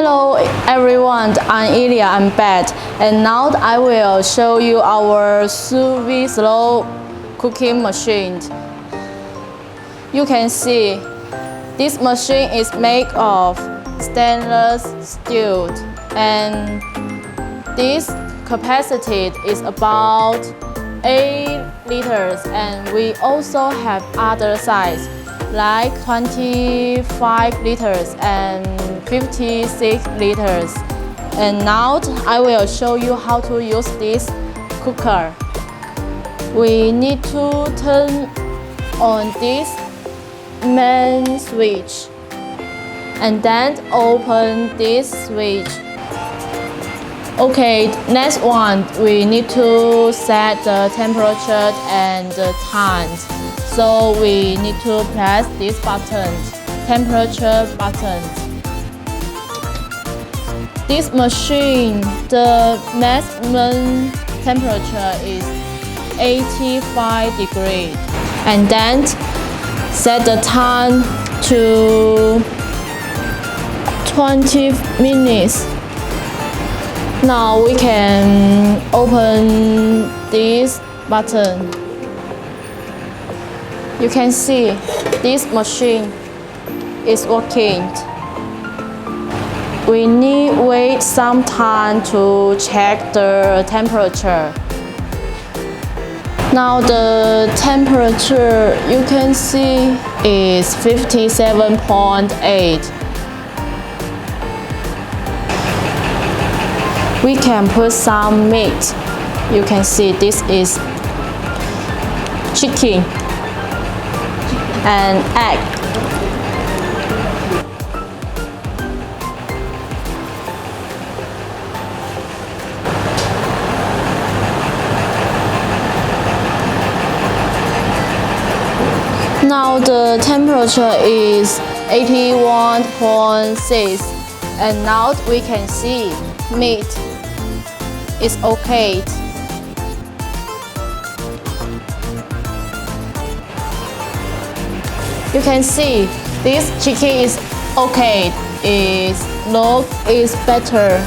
Hello everyone, I'm Ilya, I'm back, and now I will show you our sous vide slow cooking machine. You can see this machine is made of stainless steel, and this capacity is about 8 liters, and we also have other size like 25 liters and 56 liters. And now I will show you how to use this cooker. We need to turn on this main switch and then open this switch. Okay, next one, we need to set the temperature and the time. So we need to press this button, temperature button. This machine, the maximum temperature is 85 degrees. And then set the time to 20 minutes. Now we can open this button. You can see this machine is working. We need wait some time to check the temperature. Now the temperature you can see is 57.8. We can put some meat. You can see this is chicken and egg. Now the temperature is 81.6, and now we can see meat is okay. You can see this chicken is okay. Its look is better.